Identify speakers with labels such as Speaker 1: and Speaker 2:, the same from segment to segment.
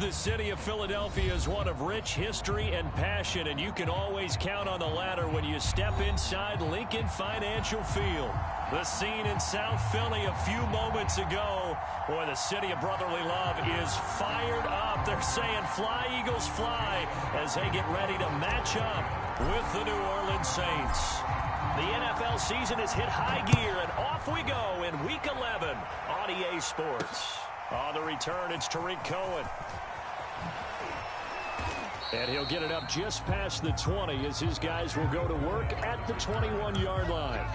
Speaker 1: The city of Philadelphia is one of rich history and passion, and you can always count on the latter when you step inside Lincoln Financial Field. The scene in South Philly a few moments ago. Boy, the city of brotherly love is fired up. They're saying, "Fly, Eagles, fly," as they get ready to match up with the New Orleans Saints. The NFL season has hit high gear, and off we go in Week 11 on EA Sports. On the return, it's Tariq Cohen. And he'll get it up just past the 20 as his guys will go to work at the 21-yard line.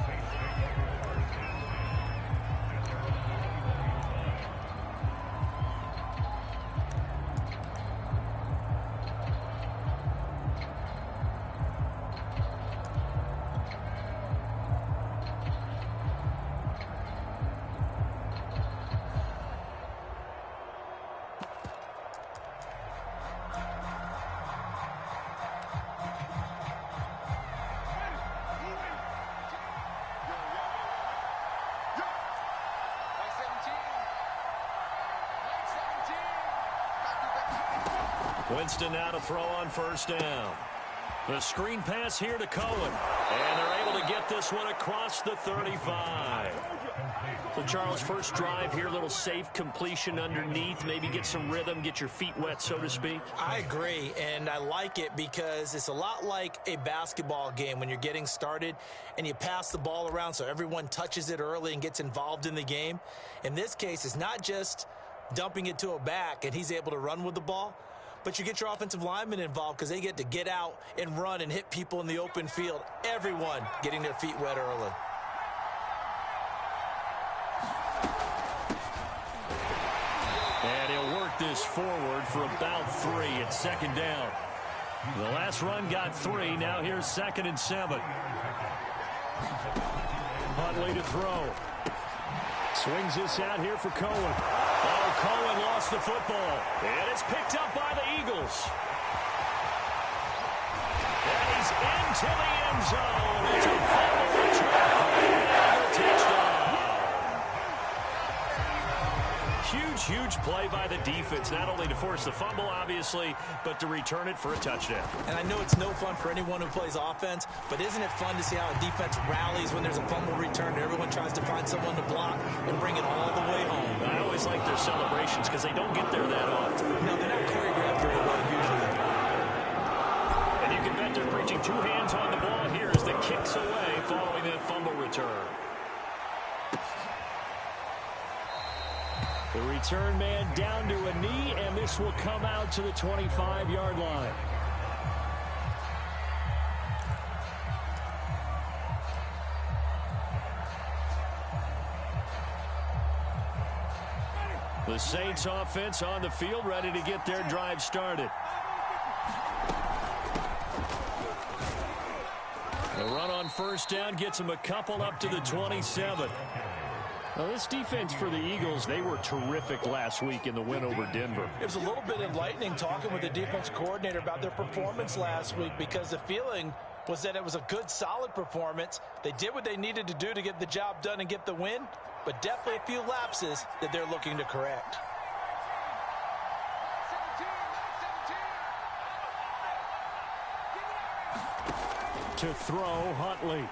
Speaker 1: Winston now to throw on first down. The screen pass here to Cohen. And they're able to get this one across the 35. So, Charles, first drive here, little safe completion underneath. Maybe get some rhythm, get your feet wet, so to speak.
Speaker 2: I agree, and I like it because it's a lot like a basketball game when you're getting started and you pass the ball around so everyone touches it early and gets involved in the game. In this case, it's not just dumping it to a back and he's able to run with the ball, but you get your offensive linemen involved because they get to get out and run and hit people in the open field. Everyone getting their feet wet early.
Speaker 1: And he'll work this forward for about 3 at second down. The last run got 3. Now here's 2nd and 7. Huntley to throw. Swings this out here for Cohen. Oh, Cohen lost the football. And it's picked up by the Eagles. And he's into the end zone. It's a fumble return. And a touchdown. Huge play by the defense, not only to force the fumble, obviously, but to return it for a touchdown.
Speaker 2: And I know it's no fun for anyone who plays offense, but isn't it fun to see how a defense rallies when there's a fumble return and everyone tries to find someone to block and bring it all the way home?
Speaker 1: I always like their celebrations because they don't get there that often.
Speaker 2: No, they're not choreographed very well usually.
Speaker 1: And you can bet they're preaching 2 hands on the ball here as the kicks away following that fumble return. The return man down to a knee, and this will come out to the 25-yard line. The Saints offense on the field, ready to get their drive started. The run on first down gets them a couple up to the 27. Now, this defense for the Eagles, they were terrific last week in the win over Denver.
Speaker 2: It was a little bit enlightening talking with the defense coordinator about their performance last week because the feeling was that it was a good, solid performance. They did what they needed to do to get the job done and get the win, but definitely a few lapses that they're looking to correct.
Speaker 1: To throw, Huntley.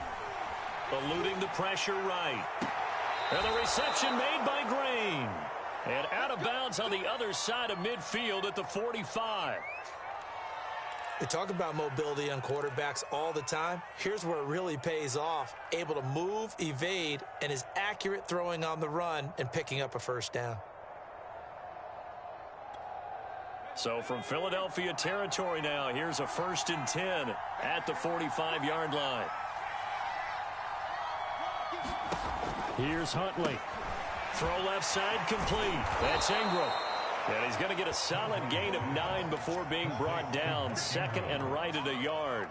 Speaker 1: Eluding the pressure right. And the reception made by Green. And out of bounds on the other side of midfield at the 45.
Speaker 2: They talk about mobility on quarterbacks all the time. Here's where it really pays off. Able to move, evade, and is accurate throwing on the run and picking up a first down.
Speaker 1: So from Philadelphia territory now, here's a 1st and 10 at the 45-yard line. Here's Huntley. Throw left side complete. That's Ingram. And he's going to get a solid gain of 9 before being brought down. 2nd and right at a yard.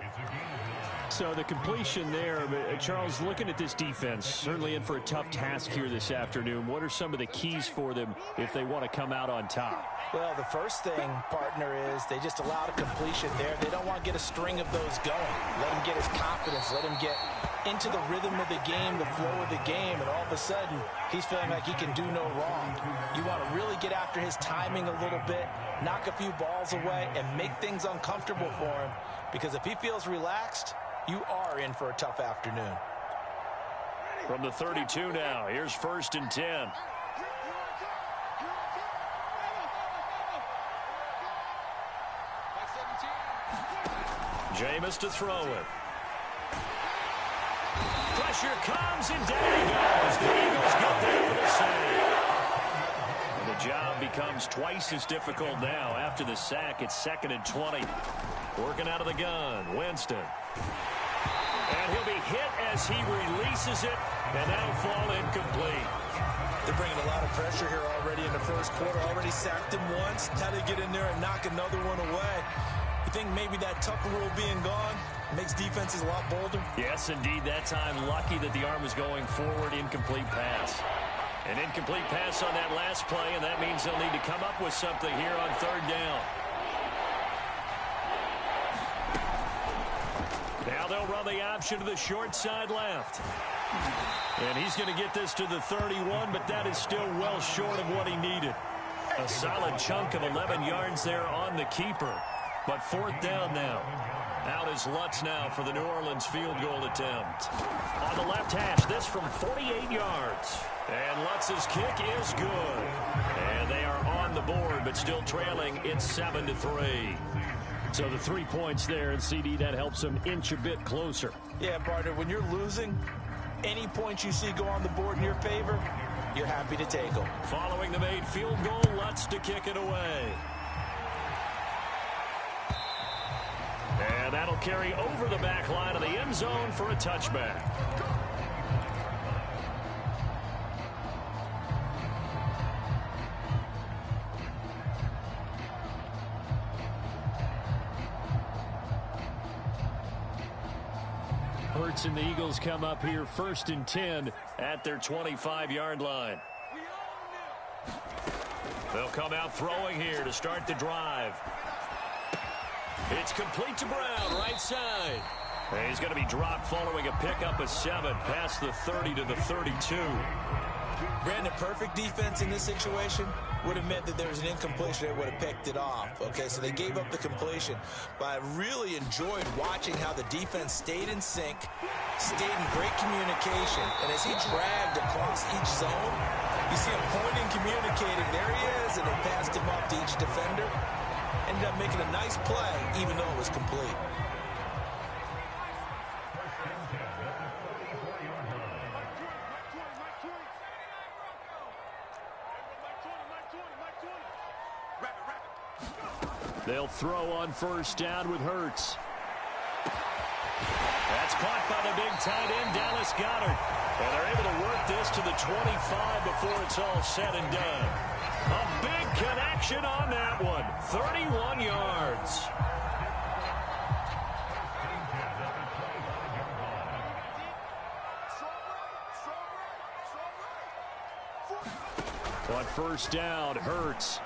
Speaker 1: So the completion there, Charles, looking at this defense, certainly in for a tough task here this afternoon. What are some of the keys for them if they want to come out on top?
Speaker 2: Well, the first thing, partner, is they just allowed a completion there. They don't want to get a string of those going. Let him get his confidence. Let him get into the rhythm of the game, the flow of the game, and all of a sudden, he's feeling like he can do no wrong. You want to really get after his timing a little bit, knock a few balls away, and make things uncomfortable for him. Because if he feels relaxed, you are in for a tough afternoon.
Speaker 1: From the 32 now, here's 1st and 10. Jameis to throw it. Pressure comes, and down he goes. The Eagles get there for the save. And the job becomes twice as difficult now. After the sack, it's 2nd and 20. Working out of the gun, Winston. And he'll be hit as he releases it, and that'll fall incomplete.
Speaker 2: They're bringing a lot of pressure here already in the first quarter. Already sacked him once. Now they get in there and knock another one away. You think maybe that Tucker rule being gone makes defenses a lot bolder?
Speaker 1: Yes, indeed. That time, lucky that the arm was going forward. Incomplete pass. An incomplete pass on that last play, and that means they'll need to come up with something here on 3rd down. Now they'll run the option to the short side left. And he's going to get this to the 31, but that is still well short of what he needed. A solid chunk of 11 yards there on the keeper. But 4th down now. Out is Lutz now for the New Orleans field goal attempt. On the left hash, this from 48 yards. And Lutz's kick is good. And they are on the board, but still trailing. It's 7-3. So the 3 points there, and CD, that helps them inch a bit closer.
Speaker 2: Yeah, partner, when you're losing, any points you see go on the board in your favor, you're happy to take them.
Speaker 1: Following the made field goal, Lutz to kick it away. And that'll carry over the back line of the end zone for a touchback. Hurts and the Eagles come up here 1st and 10 at their 25-yard line. They'll come out throwing here to start the drive. It's complete to Brown, right side. And he's going to be dropped following a pickup of 7 past the 30 to the 32.
Speaker 2: Brandon, perfect defense in this situation would have meant that there was an incompletion. They would have picked it off. Okay, so they gave up the completion. But I really enjoyed watching how the defense stayed in sync, stayed in great communication. And as he dragged across each zone, you see him pointing, communicating. There he is, and they passed him up to each defender. Ended up making a nice play, even though it was complete.
Speaker 1: They'll throw on 1st down with Hurts. That's caught by the big tight end, Dallas Goedert. And they're able to work this to the 25 before it's all said and done. A big connection on that one. 31 yards. On 1st down, Hurts.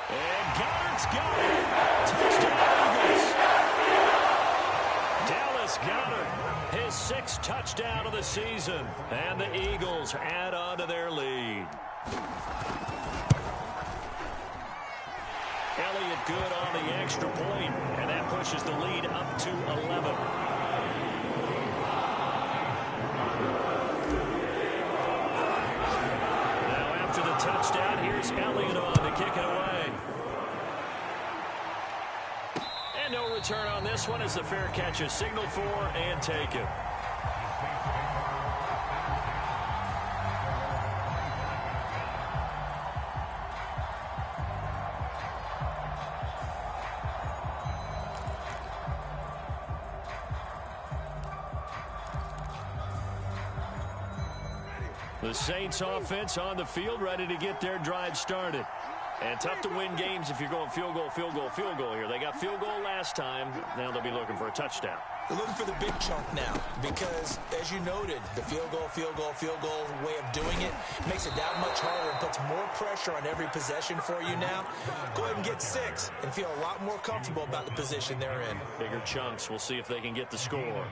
Speaker 1: And Goddard's got it. Touchdown, Eagles. Dallas Goedert, his 6th touchdown of the season. And the Eagles add on to their lead. Elliott good on the extra point, and that pushes the lead up to 11. Now after the touchdown, here's Elliott on to kick it away. And no return on this one as the fair catch is signaled for and taken. The Saints offense on the field, ready to get their drive started. And tough to win games if you're going field goal, field goal, field goal here. They got field goal last time. Now they'll be looking for a touchdown.
Speaker 2: They're looking for the big chunk now because, as you noted, the field goal, field goal, field goal way of doing it makes it that much harder and puts more pressure on every possession for you now. Go ahead and get 6 and feel a lot more comfortable about the position they're in.
Speaker 1: Bigger chunks. We'll see if they can get the score.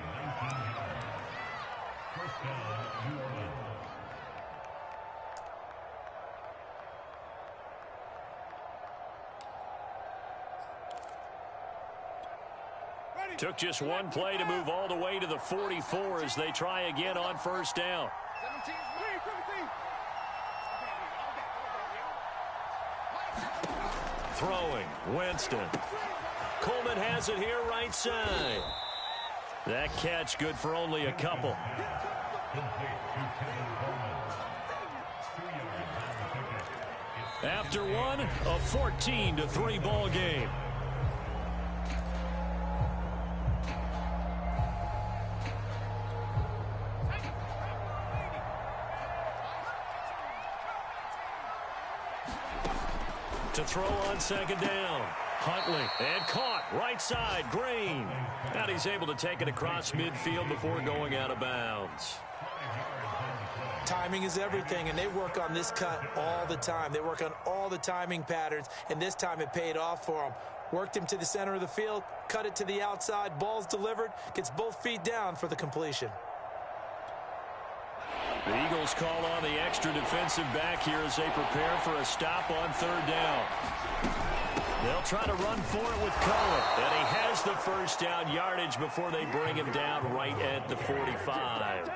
Speaker 1: Took just one play to move all the way to the 44 as they try again on first down. Throwing, Winston. Coleman has it here right side. That catch good for only a couple. After one, a 14-3 ball game. To throw on second down. Huntley, and caught right side, Green. And he's able to take it across midfield before going out of bounds.
Speaker 2: Timing is everything, and they work on this cut all the time. They work on all the timing patterns, and this time it paid off for them. Worked him to the center of the field, cut it to the outside, ball's delivered, gets both feet down for the completion.
Speaker 1: The Eagles call on the extra defensive back here as they prepare for a stop on third down. They'll try to run for it with Cohen. And he has the first down yardage before they bring him down right at the 45.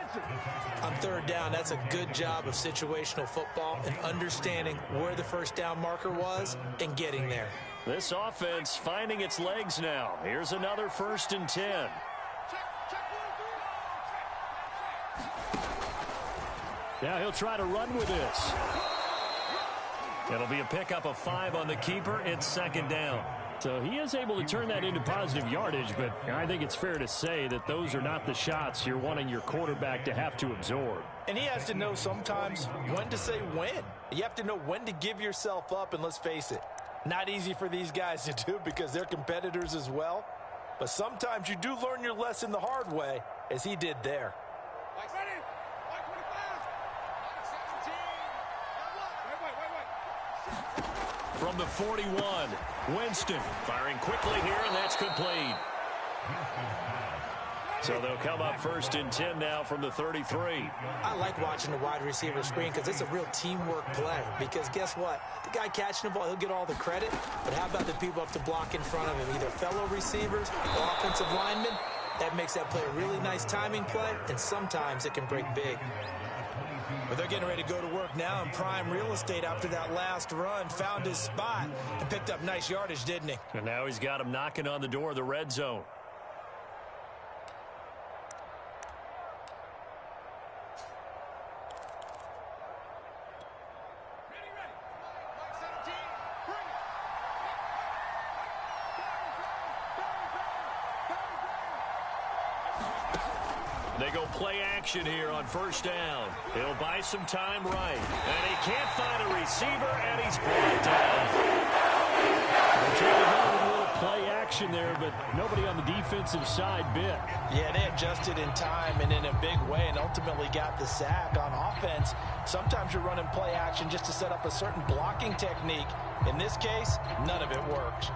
Speaker 2: On third down, that's a good job of situational football and understanding where the first down marker was and getting there.
Speaker 1: This offense finding its legs now. Here's another 1st and 10. Now he'll try to run with this. It'll be a pickup of 5 on the keeper. It's second down. So he is able to turn that into positive yardage, but I think it's fair to say that those are not the shots you're wanting your quarterback to have to absorb.
Speaker 2: And he has to know sometimes when to say when. You have to know when to give yourself up, and let's face it, not easy for these guys to do because they're competitors as well. But sometimes you do learn your lesson the hard way, as he did there.
Speaker 1: From the 41, Winston firing quickly here, and that's complete. So they'll come up 1st and 10 now from the 33.
Speaker 2: I like watching the wide receiver screen because it's a real teamwork play. Because guess what? The guy catching the ball, he'll get all the credit. But how about the people up to block in front of him? Either fellow receivers or offensive linemen. That makes that play a really nice timing play, and sometimes it can break big. But they're getting ready to go to work now in prime real estate after that last run. Found his spot and picked up nice yardage, didn't he?
Speaker 1: And now he's got him knocking on the door of the red zone. They go play action here on first down. He'll buy some time right. And he can't find a receiver, and he's brought down. They're trying to go with a little play action there, but nobody on the defensive side bit.
Speaker 2: Yeah, they adjusted in time and in a big way and ultimately got the sack. On offense, sometimes you're running play action just to set up a certain blocking technique. In this case, none of it worked.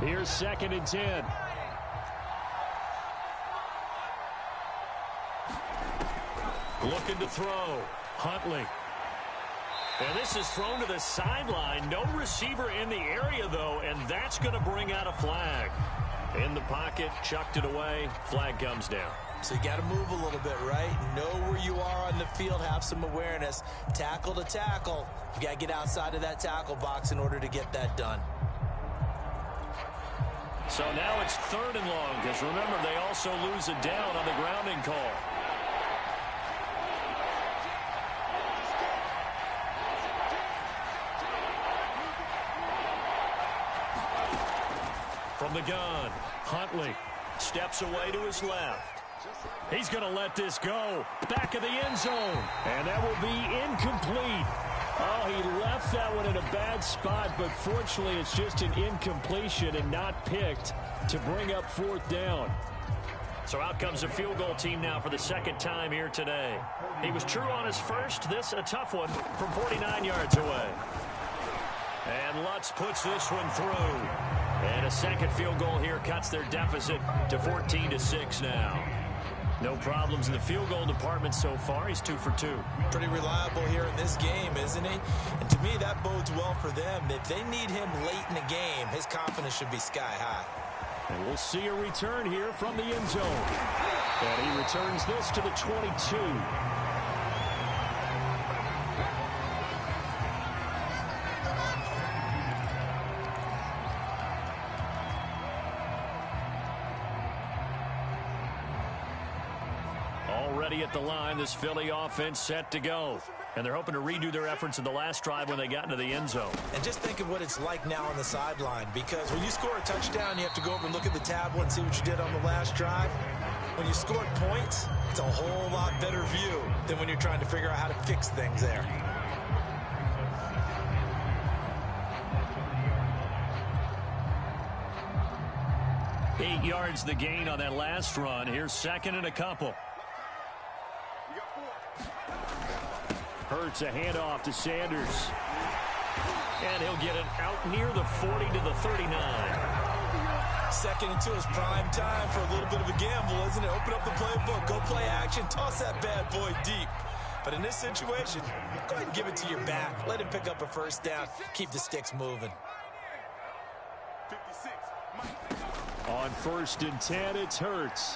Speaker 1: Here's 2nd and 10. Looking to throw. Huntley. And this is thrown to the sideline. No receiver in the area, though, and that's going to bring out a flag. In the pocket, chucked it away. Flag comes down.
Speaker 2: So you got to move a little bit, right? Know where you are on the field, have some awareness. Tackle to tackle. You got to get outside of that tackle box in order to get that done.
Speaker 1: So now it's 3rd and long, because remember, they also lose a down on the grounding call. From the gun, Huntley steps away to his left. He's going to let this go. Back of the end zone. And that will be incomplete. Oh, he left that one in a bad spot, but fortunately it's just an incompletion and not picked to bring up 4th down. So out comes the field goal team now for the 2nd time here today. He was true on his first. This a tough one from 49 yards away. And Lutz puts this one through. And a 2nd field goal here cuts their deficit to 14-6 now. No problems in the field goal department so far. He's 2 for 2.
Speaker 2: Pretty reliable here in this game, isn't he? And to me, that bodes well for them. If they need him late in the game, his confidence should be sky high.
Speaker 1: And we'll see a return here from the end zone. And he returns this to the 22. Already at the line, this Philly offense set to go. And they're hoping to redo their efforts in the last drive when they got into the end zone.
Speaker 2: And just think of what it's like now on the sideline, because when you score a touchdown, you have to go over and look at the tablet and see what you did on the last drive. When you scored points, it's a whole lot better view than when you're trying to figure out how to fix things there.
Speaker 1: Eight yards the gain on that last run. Here's second and a couple. Hurts a handoff to Sanders. And he'll get it out near the 40 to the 39.
Speaker 2: Second and 2 is prime time for a little bit of a gamble, isn't it? Open up the playbook, go play action, toss that bad boy deep. But in this situation, go ahead and give it to your back. Let him pick up a first down. Keep the sticks moving.
Speaker 1: On 1st and 10, it's Hurts.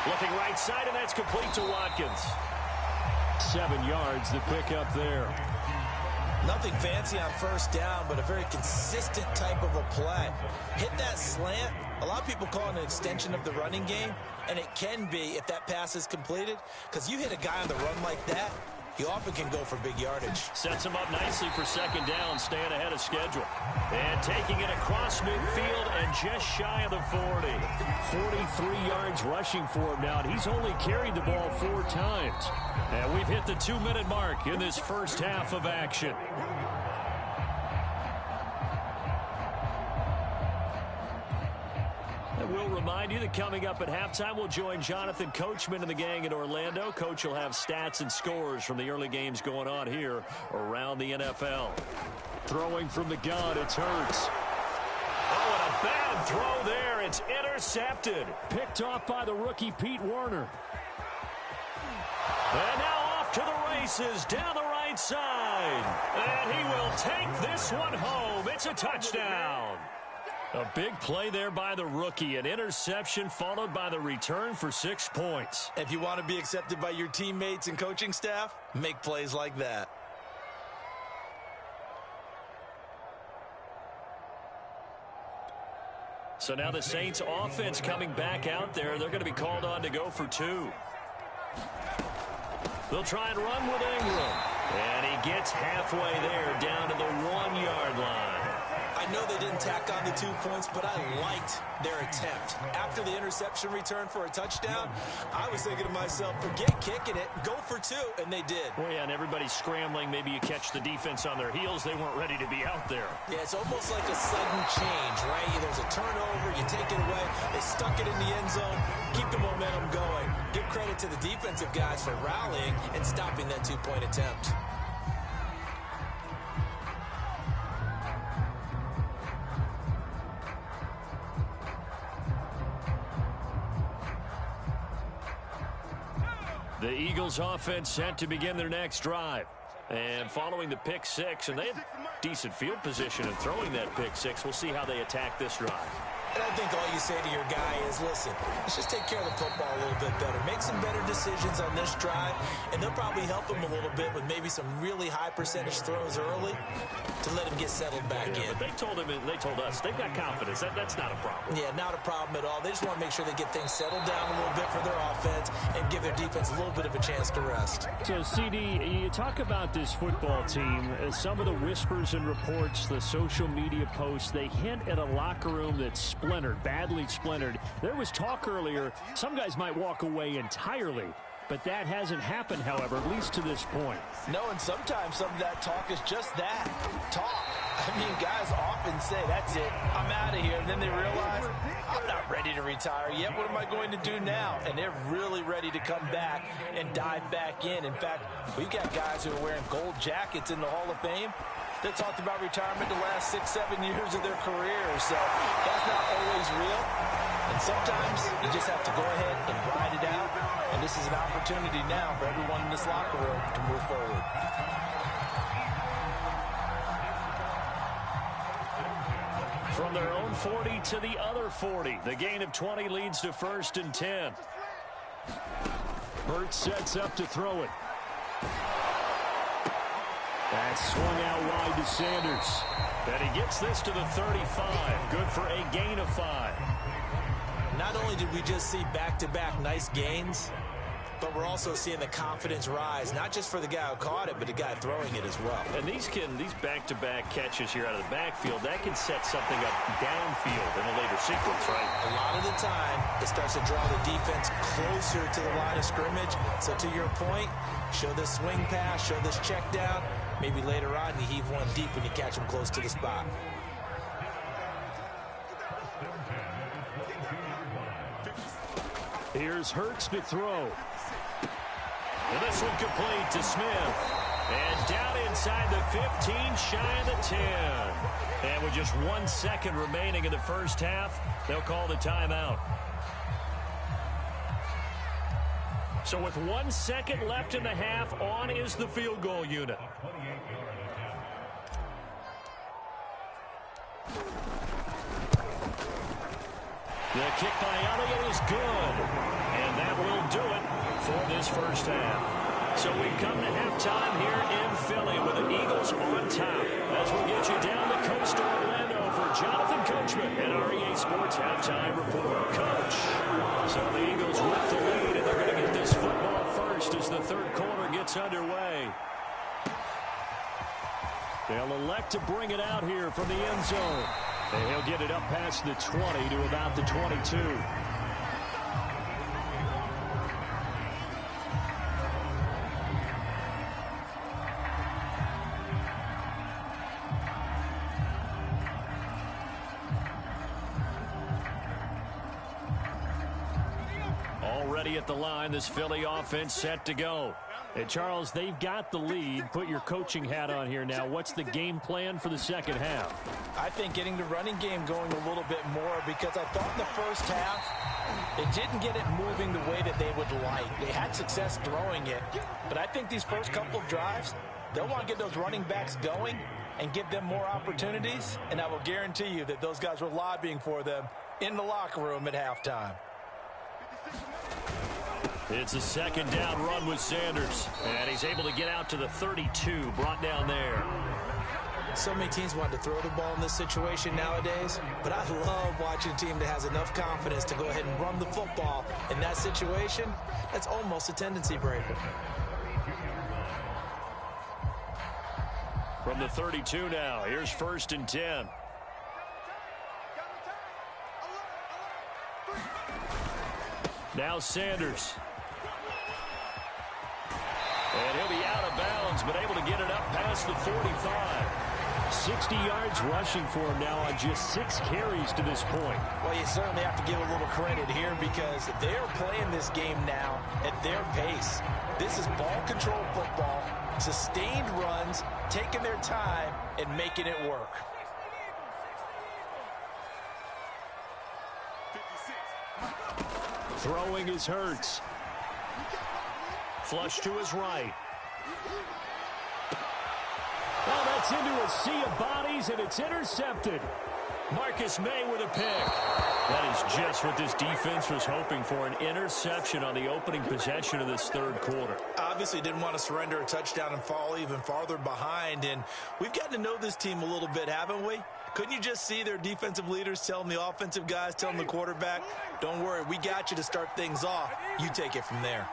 Speaker 1: Looking right side, and that's complete to Watkins. 7 yards to pick up there.
Speaker 2: Nothing fancy on first down, but a very consistent type of a play. Hit that slant. A lot of people call it an extension of the running game, and it can be if that pass is completed, because you hit a guy on the run like that, he often can go for big yardage.
Speaker 1: Sets him up nicely for second down, staying ahead of schedule. And taking it across midfield and just shy of the 40. 43 yards rushing for him now, and he's only carried the ball 4 times. And we've hit the 2-minute mark in this first half of action. And we'll remind you that coming up at halftime, we'll join Jonathan Coachman and the gang in Orlando. Coach will have stats and scores from the early games going on here around the NFL. Throwing from the gun, it's Hurts. Oh, and a bad throw there. It's intercepted. Picked off by the rookie Pete Werner. And now off to the races down the right side. And he will take this one home. It's a touchdown. A big play there by the rookie. An interception followed by the return for 6 points.
Speaker 2: If you want to be accepted by your teammates and coaching staff, make plays like that.
Speaker 1: So now the Saints offense coming back out there. They're going to be called on to go for 2. They'll try and run with Ingram. And he gets halfway there down to the 1-yard line.
Speaker 2: I know they didn't tack on the 2 points, but I liked their attempt. After the interception return for a touchdown, I was thinking to myself, forget kicking it, go for 2, and they did.
Speaker 1: Well, yeah, and everybody's scrambling. Maybe you catch the defense on their heels. They weren't ready to be out there.
Speaker 2: Yeah, it's almost like a sudden change, right? There's a turnover, you take it away, they stuck it in the end zone, keep the momentum going. Give credit to the defensive guys for rallying and stopping that 2-point attempt.
Speaker 1: The Eagles offense set to begin their next drive. And following the pick 6, and they have decent field position in throwing that pick 6. We'll see how they attack this drive.
Speaker 2: And I think all you say to your guy is, listen, let's just take care of the football a little bit better. Make some better decisions on this drive, and they'll probably help him a little bit with maybe some really high percentage throws early to let him get settled back in.
Speaker 1: But they told him, and they told us, they've got confidence. That's not a problem.
Speaker 2: Yeah, not a problem at all. They just want to make sure they get things settled down a little bit for their offense and give their defense a little bit of a chance to rest.
Speaker 1: So, CD, you talk about this football team. Some of the whispers and reports, the social media posts, they hint at a locker room that's splintered, badly splintered. There was talk earlier, some guys might walk away entirely, but that hasn't happened, however, at least to this point.
Speaker 2: No, and sometimes some of that talk is just that, talk. I mean, guys often say, that's it, I'm out of here, and then they realize, I'm not ready to retire yet, what am I going to do now? And they're really ready to come back and dive back in. In fact, we've got guys who are wearing gold jackets in the Hall of Fame. They talked about retirement the last 6-7 years of their careers, so that's not always real. And sometimes you just have to go ahead and ride it out. And this is an opportunity now for everyone in this locker room to move forward.
Speaker 1: From their own 40 to the other 40. The gain of 20 leads to 1st and 10. Hurts sets up to throw it. That's swung out wide to Sanders. And he gets this to the 35. Good for a gain of 5.
Speaker 2: Not only did we just see back-to-back nice gains, but we're also seeing the confidence rise, not just for the guy who caught it, but the guy throwing it as well.
Speaker 1: And these back-to-back catches here out of the backfield, that can set something up downfield in a later sequence, right?
Speaker 2: A lot of the time, it starts to draw the defense closer to the line of scrimmage. So to your point, show this swing pass, show this check down. Maybe later on, you heave one deep when you catch him close to the spot.
Speaker 1: Here's Hurts to throw. And this one complete to Smith. And down inside the 15, shy of the 10. And with just 1 second remaining in the first half, they'll call the timeout. So with 1 second left in the half, on is the field goal unit. The kick by Elliott is good. And that will do it for this first half. So we've come to halftime here in Philly with the Eagles on top. As we get you down the coast to Orlando for Jonathan Coachman and our EA Sports Halftime Report. Coach. So the Eagles with the lead, and they're going to get this football first as the third quarter gets underway. They'll elect to bring it out here from the end zone. And he'll get it up past the 20 to about the 22. Already at the line, this Philly offense set to go. And Charles, they've got the lead. Put your coaching hat on here now. What's the game plan for the second half?
Speaker 2: I think getting the running game going a little bit more, because I thought in the first half it didn't get it moving the way that they would like. They had success throwing it, but I think these first couple of drives, they'll want to get those running backs going and give them more opportunities, and I will guarantee you that those guys were lobbying for them in the locker room at halftime.
Speaker 1: It's a second down run with Sanders, and he's able to get out to the 32, brought down there.
Speaker 2: So many teams want to throw the ball in this situation nowadays, but I love watching a team that has enough confidence to go ahead and run the football in that situation. That's almost a tendency breaker.
Speaker 1: From the 32 now, here's 1st and 10. Now Sanders. And he'll be out of bounds, but able to get it up past the 45. 60 yards rushing for him now on just 6 carries to this point.
Speaker 2: Well, you certainly have to give a little credit here, because they're playing this game now at their pace. This is ball control football, sustained runs, taking their time and making it work.
Speaker 1: Throwing is Hurts. Flush to his right. Oh, that's into a sea of bodies, and it's intercepted. Marcus May with a pick. That is just what this defense was hoping for, an interception on the opening possession of this third quarter.
Speaker 2: Obviously didn't want to surrender a touchdown and fall even farther behind, and we've gotten to know this team a little bit, haven't we? Couldn't you just see their defensive leaders telling the offensive guys, telling the quarterback, don't worry, we got you to start things off. You take it from there.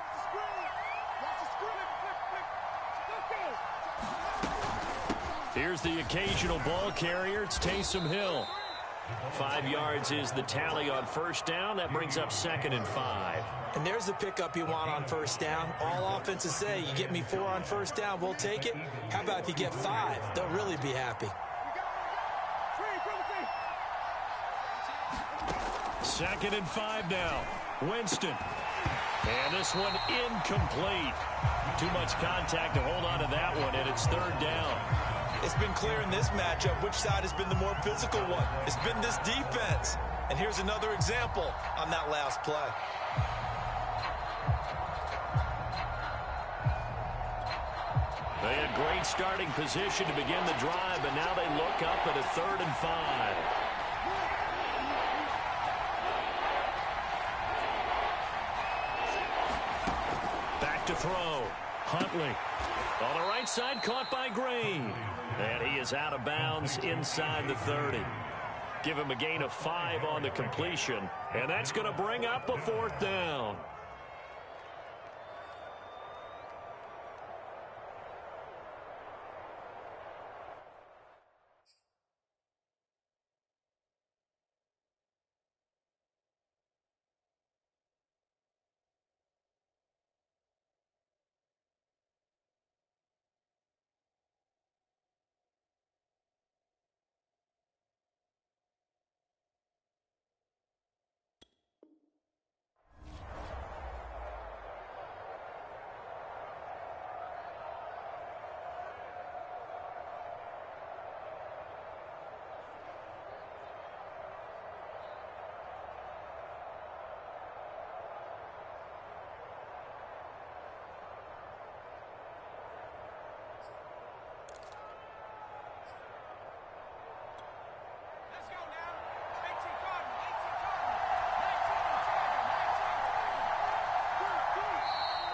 Speaker 1: Here's the occasional ball carrier. It's Taysom Hill. 5 yards is the tally on first down. That brings up 2nd and 5.
Speaker 2: And there's the pickup you want on first down. All offenses say, you get me 4 on first down, we'll take it. How about if you get 5? They'll really be happy.
Speaker 1: 2nd and 5 now. Winston. And this one incomplete. Too much contact to hold on to that one, and it's 3rd down.
Speaker 2: It's been clear in this matchup which side has been the more physical one. It's been this defense. And here's another example on that last play.
Speaker 1: They had great starting position to begin the drive, but now they look up at a 3rd and 5. Back to throw. Huntley. On the right side, caught by Green. And he is out of bounds inside the 30. Give him a gain of 5 on the completion, and that's going to bring up a 4th down.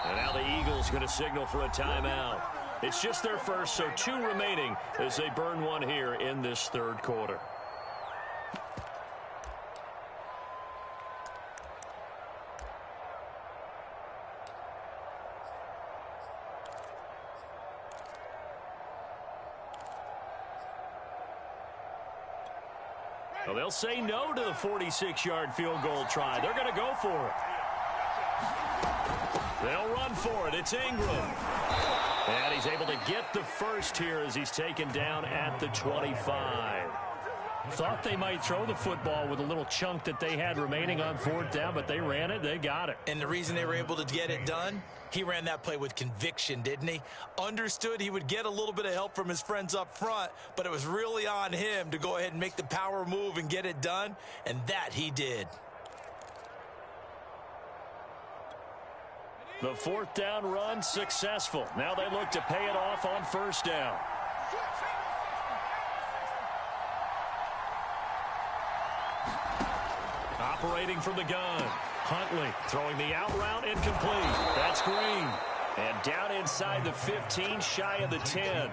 Speaker 1: And now the Eagles going to signal for a timeout. It's just their first, so 2 remaining as they burn one here in this 3rd quarter. Well, they'll say no to the 46-yard field goal try. They're going to go for it. They'll run for it. It's Ingram. And he's able to get the first here as he's taken down at the 25. Thought they might throw the football with a little chunk that they had remaining on 4th down, but they ran it. They got it.
Speaker 2: And the reason they were able to get it done, he ran that play with conviction, didn't he? Understood he would get a little bit of help from his friends up front, but it was really on him to go ahead and make the power move and get it done, and that he did.
Speaker 1: The 4th down run successful. Now they look to pay it off on 1st down. Operating from the gun. Huntley throwing the out route incomplete. That's Green. And down inside the 15, shy of the 10.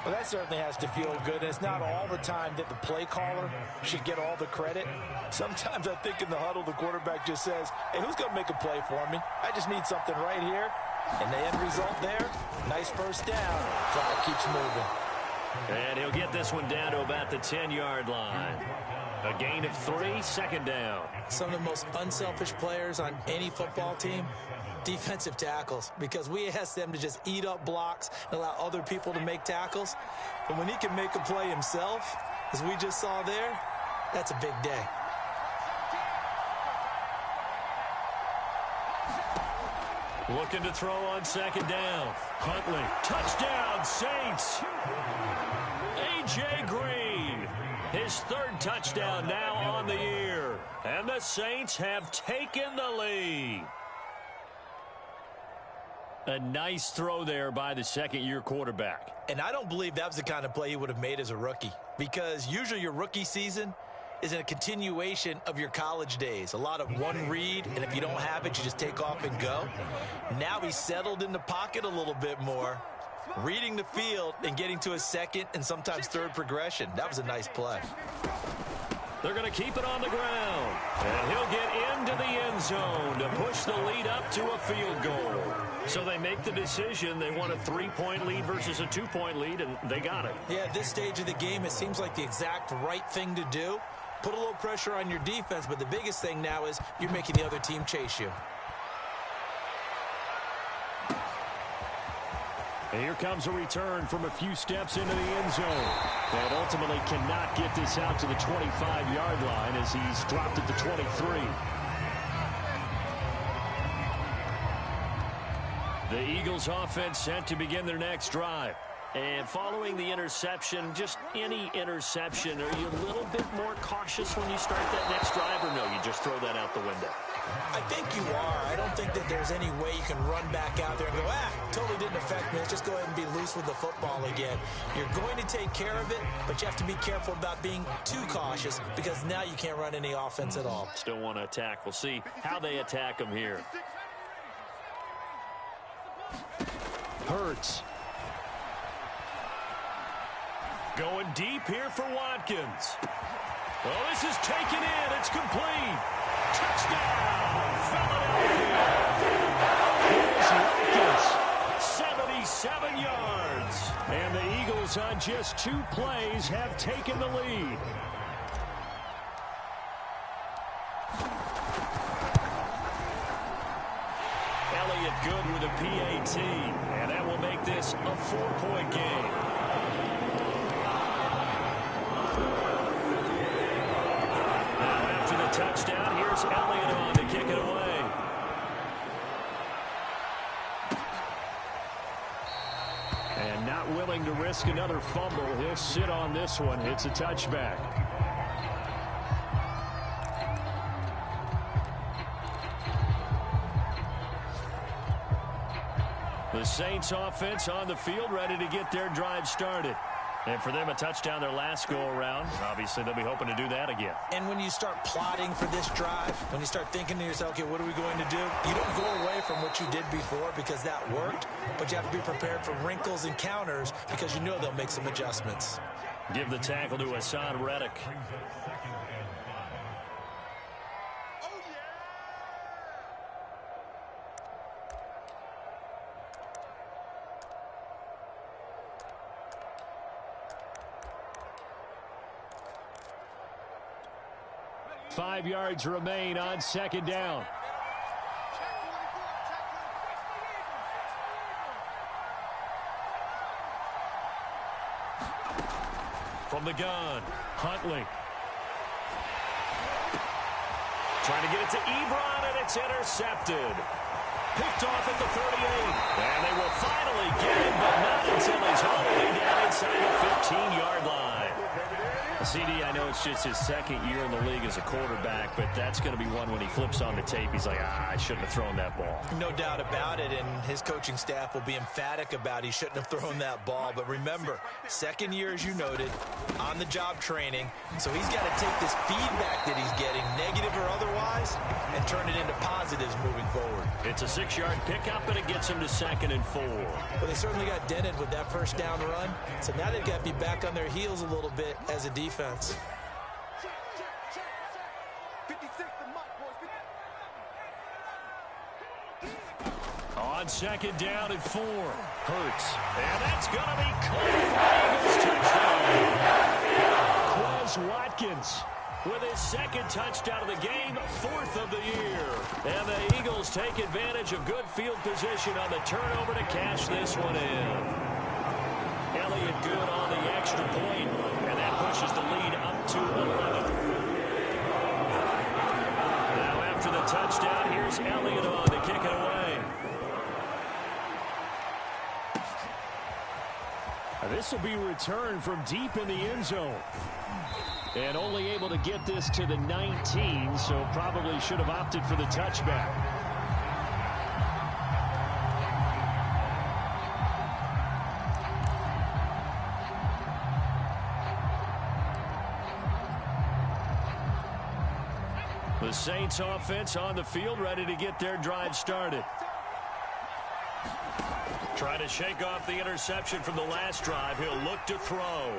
Speaker 3: Well, that certainly has to feel good. And it's not all the time that the play caller should get all the credit. Sometimes I think in the huddle, the quarterback just says, hey, who's going to make a play for me? I just need something right here. And the end result there, nice first down. Drive keeps moving.
Speaker 1: And he'll get this one down to about the 10-yard line. A gain of 3, 2nd down.
Speaker 2: Some of the most unselfish players on any football team, defensive tackles, because we ask them to just eat up blocks and allow other people to make tackles. But when he can make a play himself, as we just saw there, that's a big day.
Speaker 1: Looking to throw on 2nd down. Huntley, touchdown, Saints. A.J. Green, his 3rd touchdown now on the year. And the Saints have taken the lead. A nice throw there by the 2nd-year quarterback.
Speaker 2: And I don't believe that was the kind of play he would have made as a rookie, because usually your rookie season is in a continuation of your college days. A lot of one read, and if you don't have it, you just take off and go. Now he's settled in the pocket a little bit more, reading the field and getting to a 2nd and sometimes 3rd progression. That was a nice play.
Speaker 1: They're going to keep it on the ground. And he'll get into the end zone to push the lead up to a field goal. So they make the decision. They want a 3-point lead versus a 2-point lead, and they got it.
Speaker 2: Yeah, at this stage of the game, it seems like the exact right thing to do. Put a little pressure on your defense, but the biggest thing now is you're making the other team chase you.
Speaker 1: And here comes a return from a few steps into the end zone. And ultimately cannot get this out to the 25-yard line as he's dropped at the 23. The Eagles offense set to begin their next drive. And following the interception, just any interception, are you a little bit more cautious when you start that next drive, or no, you just throw that out the window?
Speaker 2: I think you are. I don't think that there's any way you can run back out there and go, totally didn't affect me. Let's just go ahead and be loose with the football again. You're going to take care of it, but you have to be careful about being too cautious because now you can't run any offense at all.
Speaker 1: Still want to attack. We'll see how they attack them here. Hurts. Going deep here for Watkins. Oh, this is taken in. It's complete. Touchdown, Philadelphia. Here's Watkins, 77 yards. And the Eagles on just 2 plays have taken the lead. Elliott good with a PAT. And that will make this a 4-point game. Touchdown. Here's Elliott on to kick it away. And not willing to risk another fumble. He'll sit on this one. It's a touchback. The Saints offense on the field, ready to get their drive started. And for them, a touchdown their last go-around. Obviously, they'll be hoping to do that again.
Speaker 2: And when you start plotting for this drive, when you start thinking to yourself, okay, what are we going to do? You don't go away from what you did before because that worked, but you have to be prepared for wrinkles and counters because you know they'll make some adjustments.
Speaker 1: Give the tackle to Hassan Reddick. 5 yards remain on 2nd down. From the gun, Huntley. Trying to get it to Ebron, and it's intercepted. Picked off at the 38. And they will finally get him, but not until he's all the way down inside the 15-yard line. CD, I know it's just his 2nd year in the league as a quarterback, but that's going to be one when he flips on the tape. He's like, I shouldn't have thrown that ball.
Speaker 2: No doubt about it, and his coaching staff will be emphatic about he shouldn't have thrown that ball. But remember, 2nd year, as you noted, on-the-job training, so he's got to take this feedback that he's getting, negative or otherwise, and turn it into positives moving forward.
Speaker 1: It's a 6-yard pickup, and it gets him to 2nd and 4.
Speaker 2: Well, they certainly got dented with that first down run, so now they've got to be back on their heels a little bit as a defense. On 2nd down and 4. Hurts. And that's going to be caught. Eagles touchdown. Quez Watkins with his 2nd touchdown of the game, 4th of the year. And the Eagles take advantage of good field position on the turnover to cash this one in. Elliott good on the extra point, and that pushes the lead up to 11. Now after the touchdown, here's Elliott on to kick it away. This will be returned from deep in the end zone. And only able to get this to the 19, so probably should have opted for the touchback. The Saints offense on the field, ready to get their drive started. Trying to shake off the interception from the last drive. He'll look to throw.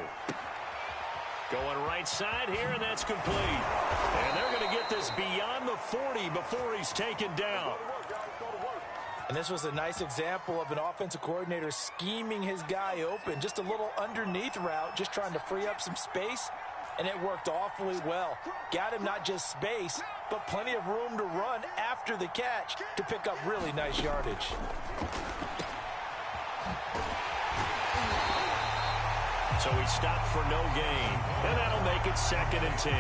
Speaker 2: Going right side here, and that's complete. And they're going to get this beyond the 40 before he's taken down.
Speaker 3: And this was a nice example of an offensive coordinator scheming his guy open. Just a little underneath route, just trying to free up some space. And it worked awfully well. Got him not just space, but plenty of room to run after the catch to pick up really nice yardage.
Speaker 1: So he stopped for no gain. And that'll make it 2nd and 10.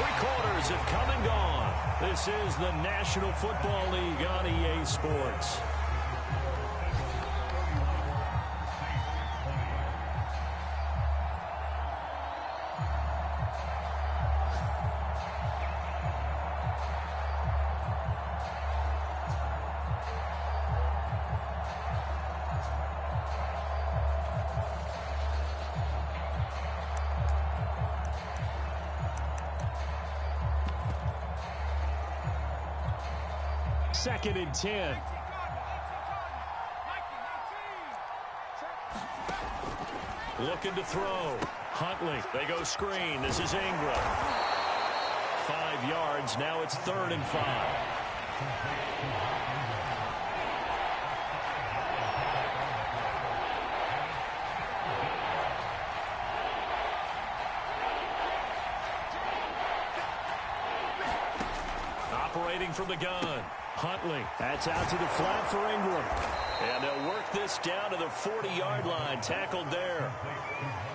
Speaker 1: Three quarters have come and gone. This is the National Football League on EA Sports. Second and 10. Looking to throw. Huntley. They go screen. This is Ingram. 5 yards. Now it's 3rd and 5. Operating from the gun. Huntley. That's out to the flat for Ingram. And they'll work this down to the 40-yard line. Tackled there.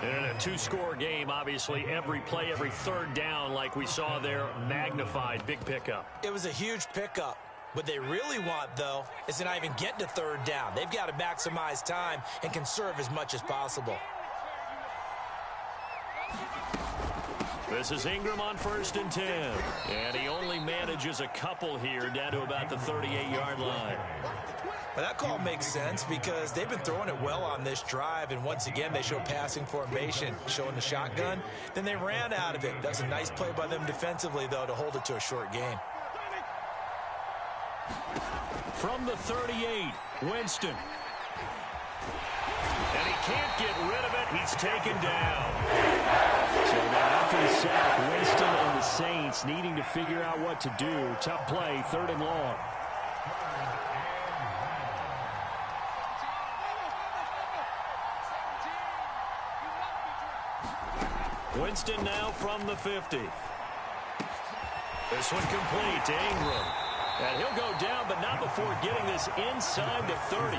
Speaker 1: And in a two-score game, obviously, every play, every third down, like we saw there, magnified. Big pickup.
Speaker 2: It was a huge pickup. What they really want, though, is to not even get to 3rd down. They've got to maximize time and conserve as much as possible.
Speaker 1: This is Ingram on 1st and 10. And he only manages a couple here down to about the 38-yard line.
Speaker 2: Well, that call makes sense because they've been throwing it well on this drive. And once again, they show passing formation, showing the shotgun. Then they ran out of it. That's a nice play by them defensively, though, to hold it to a short gain.
Speaker 1: From the 38, Winston. And he can't get rid of it. He's taken down. So now after the sack, Winston and the Saints needing to figure out what to do. Tough play, 3rd and long. Winston now from the 50. This one complete to Ingram. And he'll go down, but not before getting this inside the 30.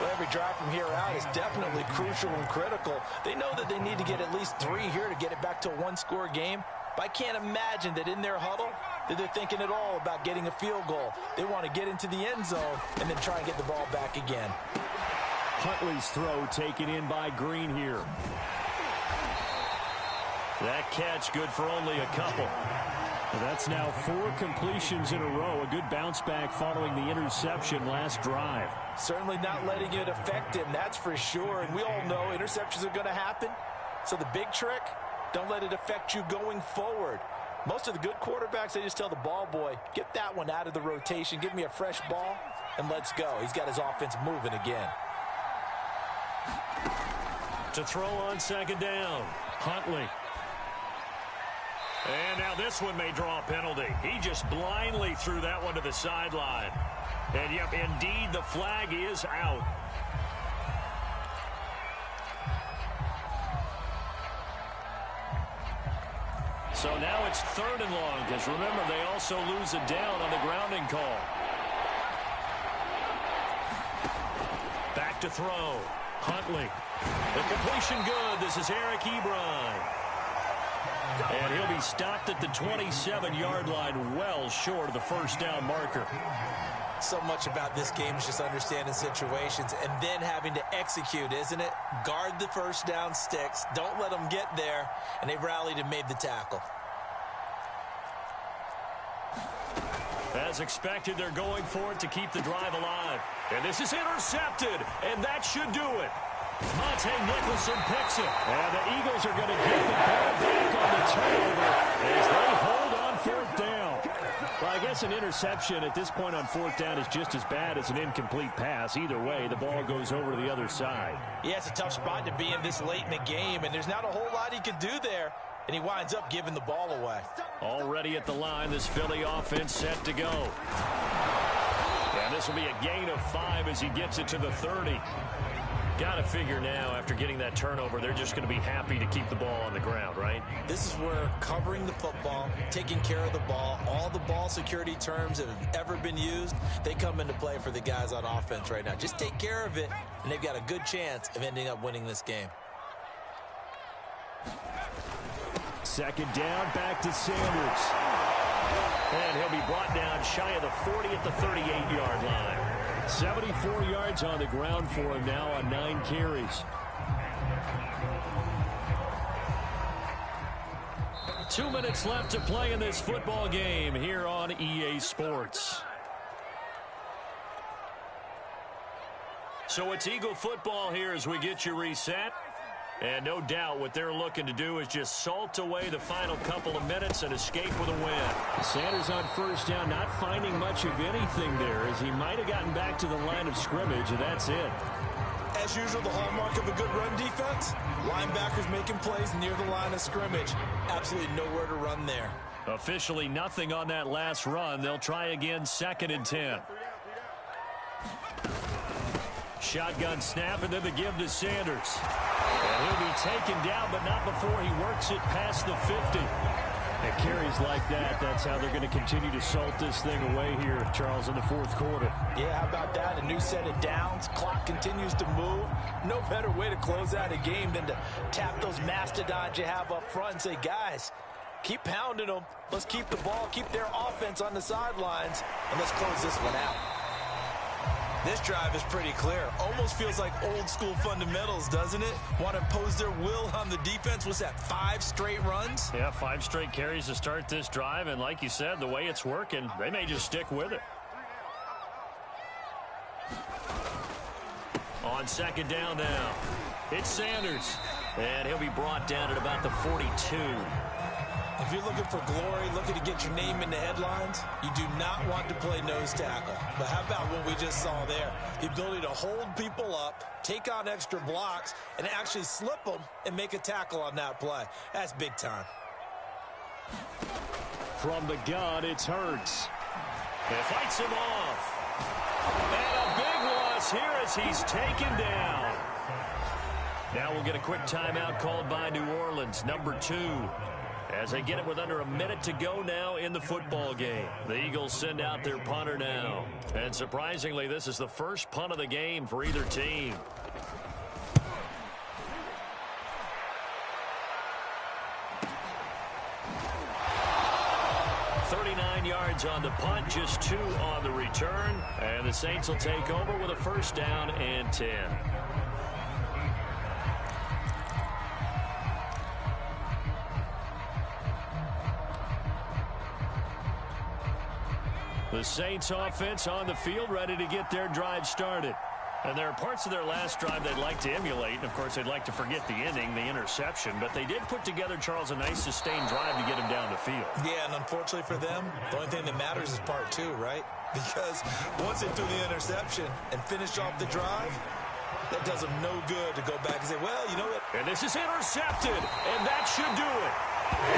Speaker 3: Well, every drive from here out is definitely crucial and critical. They know that they need to get at least 3 here to get it back to a one-score game. But I can't imagine that in their huddle that they're thinking at all about getting a field goal. They want to get into the end zone and then try and get the ball back again.
Speaker 1: Huntley's throw taken in by Green here. That catch good for only a couple. That's now 4 completions in a row. A good bounce back following the interception last drive.
Speaker 3: Certainly not letting it affect him, that's for sure. And we all know interceptions are going to happen. So the big trick, don't let it affect you going forward. Most of the good quarterbacks, they just tell the ball boy, get that one out of the rotation, give me a fresh ball, and let's go. He's got his offense moving again.
Speaker 1: To throw on 2nd down, Huntley. And now this one may draw a penalty. He just blindly threw that one to the sideline. And, yep, indeed, the flag is out. So now it's 3rd and long, because remember, they also lose a down on the grounding call. Back to throw. Huntley. The completion good. This is Eric Ebron. And he'll be stopped at the 27-yard line, well short of the 1st down marker.
Speaker 2: So much about this game is just understanding situations and then having to execute, isn't it? Guard the 1st down sticks. Don't let them get there. And they rallied and made the tackle.
Speaker 1: As expected, they're going for it to keep the drive alive. And this is intercepted, and that should do it. Monte Nicholson picks it. And the Eagles are going to get the ball back on the turnover as they hold on 4th down. Well, I guess an interception at this point on 4th down is just as bad as an incomplete pass. Either way, the ball goes over to the other side.
Speaker 3: Yeah, it's a tough spot to be in this late in the game, and there's not a whole lot he could do there. And he winds up giving the ball away.
Speaker 1: Already at the line, this Philly offense set to go. And this will be a gain of 5 as he gets it to the 30. Got to figure now, after getting that turnover, they're just going to be happy to keep the ball on the ground, right?
Speaker 2: This is where covering the football, taking care of the ball, all the ball security terms that have ever been used, they come into play for the guys on offense right now. Just take care of it, and they've got a good chance of ending up winning this game.
Speaker 1: Second down, back to Sanders. And he'll be brought down shy of the 40 at the 38-yard line. 74 yards on the ground for him now on 9 carries. 2 minutes left to play in this football game here on EA Sports. So it's Eagle football here as we get you reset. And no doubt what they're looking to do is just salt away the final couple of minutes and escape with a win. Sanders on first down, not finding much of anything there as he might have gotten back to the line of scrimmage, and that's it.
Speaker 2: As usual, the hallmark of a good run defense, linebackers making plays near the line of scrimmage. Absolutely nowhere to run there.
Speaker 1: Officially nothing on that last run. They'll try again, 2nd and 10. Shotgun snap, and then the give to Sanders. And he'll be taken down, but not before he works it past the 50. And carries like that, that's how they're going to continue to salt this thing away here, Charles, in the 4th quarter.
Speaker 3: Yeah, how about that? A new set of downs. Clock continues to move. No better way to close out a game than to tap those mastodons you have up front and say, guys, keep pounding them. Let's keep the ball, keep their offense on the sidelines, and let's close this one out.
Speaker 2: This drive is pretty clear. Almost feels like old school fundamentals, doesn't it? Want to impose their will on the defense. What's that, 5 straight runs?
Speaker 1: Yeah, 5 straight carries to start this drive. And like you said, the way it's working, they may just stick with it. On 2nd down now, it's Sanders. And he'll be brought down at about the 42.
Speaker 2: If you're looking for glory, looking to get your name in the headlines, you do not want to play nose tackle. But how about what we just saw there? The ability to hold people up, take on extra blocks, and actually slip them and make a tackle on that play. That's big time.
Speaker 1: From the gun, it's Hurts. It fights him off. And a big loss here as he's taken down. Now we'll get a quick timeout called by New Orleans, number 2. As they get it with under a minute to go now in the football game. The Eagles send out their punter now. And surprisingly, this is the first punt of the game for either team. Yards on the punt, just 2 on the return. And the Saints will take over with a 1st down and 10. The Saints offense on the field, ready to get their drive started. And there are parts of their last drive they'd like to emulate. And, of course, they'd like to forget the ending, the interception. But they did put together, Charles, a nice sustained drive to get him down the field.
Speaker 2: Yeah, and unfortunately for them, the only thing that matters is part 2, right? Because once they threw the interception and finished off the drive, that does them no good to go back and say, well, you know what?
Speaker 1: And this is intercepted, and that should do it.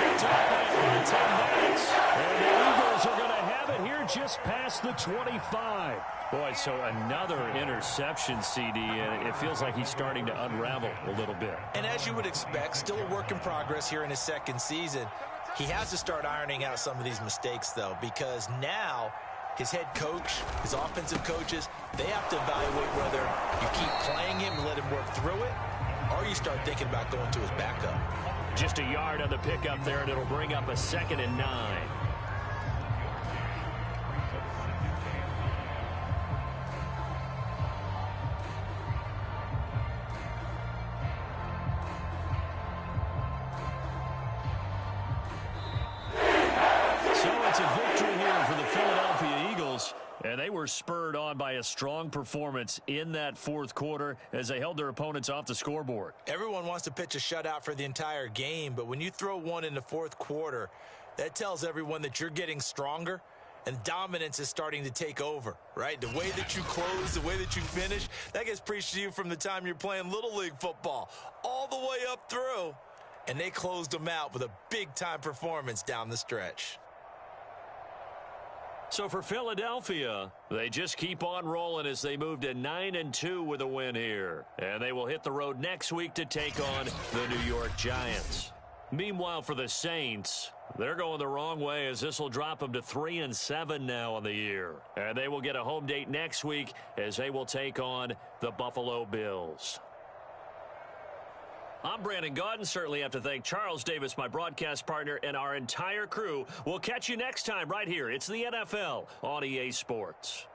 Speaker 1: Picked up by 10 minutes. And the Eagles are going to have it here just past the 25. Boy, so another interception, CD, and it feels like he's starting to unravel a little bit.
Speaker 2: And as you would expect, still a work in progress here in his 2nd season. He has to start ironing out some of these mistakes, though, because now his head coach, his offensive coaches, they have to evaluate whether you keep playing him and let him work through it, or you start thinking about going to his backup.
Speaker 1: Just a yard on the pickup there, and it'll bring up a 2nd and 9. And they were spurred on by a strong performance in that 4th quarter as they held their opponents off the scoreboard.
Speaker 2: Everyone wants to pitch a shutout for the entire game, but when you throw one in the 4th quarter, that tells everyone that you're getting stronger and dominance is starting to take over, right? The way that you close, the way that you finish, that gets preached to you from the time you're playing Little League football all the way up through. And they closed them out with a big-time performance down the stretch.
Speaker 1: So for Philadelphia, they just keep on rolling as they move to 9-2 with a win here. And they will hit the road next week to take on the New York Giants. Meanwhile, for the Saints, they're going the wrong way as this will drop them to 3-7 now on the year. And they will get a home date next week as they will take on the Buffalo Bills. I'm Brandon Gaudin. Certainly have to thank Charles Davis, my broadcast partner, and our entire crew. We'll catch you next time right here. It's the NFL on EA Sports.